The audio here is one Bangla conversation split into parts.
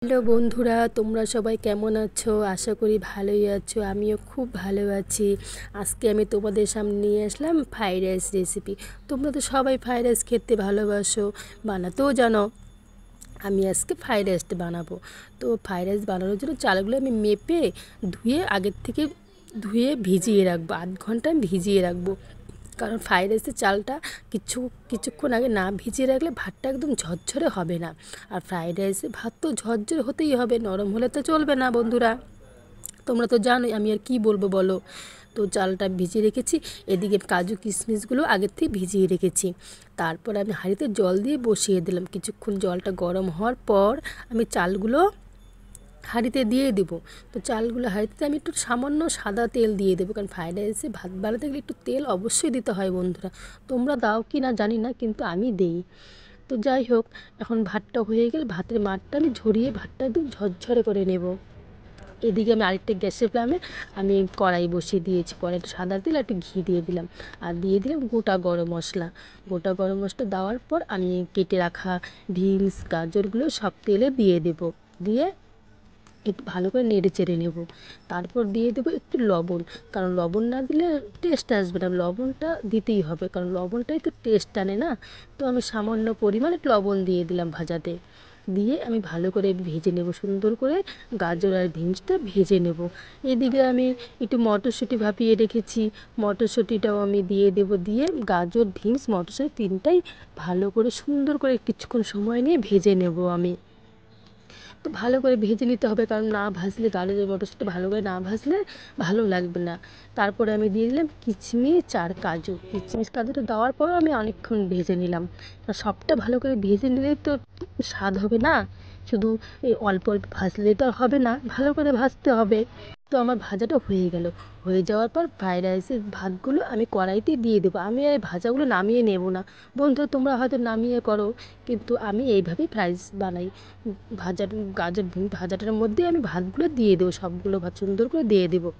হ্যালো বন্ধুরা, তোমরা সবাই কেমন আছো? আশা করি ভালোই আছো। আমিও খুব ভালো আছি। আজকে আমি তোমাদের সামনে নিয়ে আসলাম ফ্রাইড রাইস রেসিপি। তোমরা তো সবাই ফ্রাইড রাইস খেতে ভালোবাসো, বানাতেও জানো। আমি আজকে ফ্রাইড রাইসটা বানাবো। তো ফ্রাইড রাইস বানানোর জন্য চালগুলো আমি মেপে ধুয়ে আগের থেকে ভিজিয়ে রাখবো। আধ ঘন্টা আমি ভিজিয়ে রাখবো, কারণ ফ্রাইড রাইসের চালটা কিছুক্ষণ আগে না ভিজিয়ে রাখলে ভাতটা একদম ঝরঝরে হবে না। আর ফ্রাইড রাইসে ভাত তো ঝরঝরে হতেই হবে, নরম হলে তো চলবে না বন্ধুরা। তোমরা তো জানোই, আমি আর কি বলবো বলো। তো চালটা ভিজিয়ে রেখেছি। এদিকে কাজু কিশমিশগুলো আগের থেকে ভিজিয়ে রেখেছি। তারপর আমি হাঁড়িতে জল দিয়ে বসিয়ে দিলাম। কিছুক্ষণ জলটা গরম হওয়ার পর আমি চালগুলো হাঁড়িতে দিয়ে দেবো। তো চালগুলো হাঁড়িতে আমি একটু সামান্য সাদা তেল দিয়ে দেবো, কারণ ফ্রাইড রাইসে ভাত বানাতে গেলে একটু তেল অবশ্যই দিতে হয় বন্ধুরা। তোমরা দাও কি না জানি না, কিন্তু আমি দেই। তো যাই হোক, এখন ভাতটা হয়ে গেলে ভাতের মাঠটা আমি ঝরিয়ে ভাতটা একদম ঝরঝরে করে নেব। এদিকে আমি আরেকটা গ্যাসের ফ্লেমে আমি কড়াই বসিয়ে দিয়েছি। কড়াইটা সাদা তেল একটু ঘি দিয়ে দিলাম, আর দিয়ে দিলাম গোটা গরম মশলা। গোটা গরম মশলা দেওয়ার পর আমি কেটে রাখা বিনস গাজরগুলো সব তেলে দিয়ে দেব। দিয়ে একটু ভালো করে নেড়ে চেড়ে নেব। তারপর দিয়ে দেবো একটু লবণ, কারণ লবণ না দিলে টেস্ট আসবে না। লবণটা দিতেই হবে, কারণ লবণটাই তো টেস্ট আনে না। তো আমি সামান্য পরিমাণে লবণ দিয়ে দিলাম ভাজাতে। দিয়ে আমি ভালো করে ভেজে নেব, সুন্দর করে গাজর আর বিনসটা ভেজে নেব। এদিকে আমি একটু মটরশুঁটি ভাপিয়ে রেখেছি, মটরশুঁটিটাও আমি দিয়ে দেব। দিয়ে গাজর বিনস মটরশুঁটি তিনটাই ভালো করে সুন্দর করে কিছুক্ষণ সময় নিয়ে ভেজে নেব আমি। তো ভালো করে ভেজে নিতে হবে, কারণ না ভাজলে গাজর মটরশুঁটি ভালো করে না ভাজলে ভালো লাগবে না। তারপরে আমি দিয়ে দিলাম কিশমিশ আর কাজু। কিশমিশ কাজুটা দেওয়ার পরও আমি অনেকক্ষণ ভেজে নিলাম। সবটা ভালো করে ভেজে নিলে তো স্বাদ হবে না। শুধু এই অল্প অল্প ভাজলে তো আর হবে না, ভালো করে ভাজতে হবে। তো আমার ভাজাটা হয়ে গেল। হয়ে যাওয়ার পর ফ্রাইড রাইসের ভাতগুলো আমি কড়াইতে দিয়ে দেবো। আমি এই ভাজাগুলো নামিয়ে নেব না বন্ধু, তোমরা হয়তো নামিয়ে করো, কিন্তু আমি এইভাবেই ফ্রাইড রাইস বানাই। ভাজা গাজর ভাজাটার মধ্যে আমি ভাতগুলো দিয়ে দেবো, সবগুলো ভাত সুন্দর করে দিয়ে দেবো।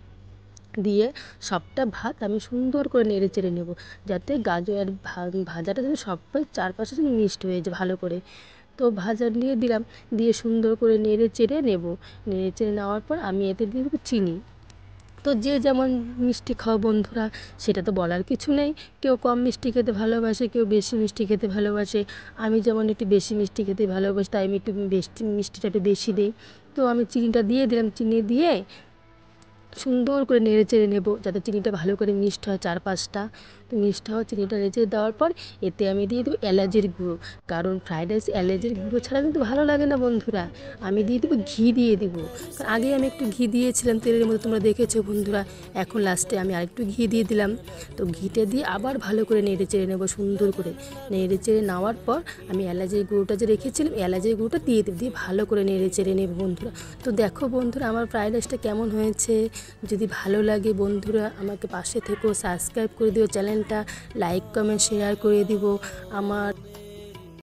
দিয়ে সবটা ভাত আমি সুন্দর করে নেড়ে চেড়ে নেবো, যাতে গাজর আর ভাজাটা যেন সবাই চারপাশে যেন মিক্সড হয়ে যায় ভালো করে। তো ভাজা দিয়ে দিলাম, দিয়ে সুন্দর করে নেড়ে চেড়ে নেব। নেড়ে চেড়ে নেওয়ার পর আমি এতে দিয়ে দেবো চিনি। তো যে যেমন মিষ্টি খাও বন্ধুরা, সেটা তো বলার কিছু নেই। কেউ কম মিষ্টি খেতে ভালোবাসে, কেউ বেশি মিষ্টি খেতে ভালোবাসে। আমি যেমন একটু বেশি মিষ্টি খেতে ভালোবাসি, তাই আমি একটু বেশি মিষ্টিটা একটু বেশি দিই। তো আমি চিনিটা দিয়ে দিলাম। চিনি দিয়ে সুন্দর করে নেড়ে চেড়ে নেব, যাতে চিনিটা ভালো করে মিক্সড হয় চারপাশটা। তো মিক্সড হওয়া চিনিটা নেড়ে চেড়ে দেওয়ার পর এতে আমি দিয়ে দেবো এলাচের গুঁড়ো, কারণ ফ্রাইড রাইস এলাচের গুঁড়ো ছাড়া কিন্তু ভালো লাগে না বন্ধুরা। আমি দিয়ে দেবো ঘি দিয়ে দেবো, কারণ আগে আমি একটু ঘি দিয়েছিলাম তেলের মধ্যে, তোমরা দেখেছো বন্ধুরা। এখন লাস্টে আমি আরেকটু ঘি দিয়ে দিলাম। তো ঘিটা দিয়ে আবার ভালো করে নেড়ে চেড়ে নেবো, সুন্দর করে নেড়ে চেড়ে নেওয়ার পর আমি এলাচের গুঁড়োটা যে রেখেছিলাম, এলাচের গুঁড়োটা দিয়ে দেবো। দিয়ে ভালো করে নেড়ে চেড়ে নেবো বন্ধুরা। তো দেখো বন্ধুরা, আমার ফ্রাইড রাইসটা কেমন হয়েছে। যদি ভালো লাগে বন্ধুরা, আমাকে পাশে থেকেও সাবস্ক্রাইব করে দিও চ্যানেলটা, লাইক কমেন্ট শেয়ার করে দিব। আমার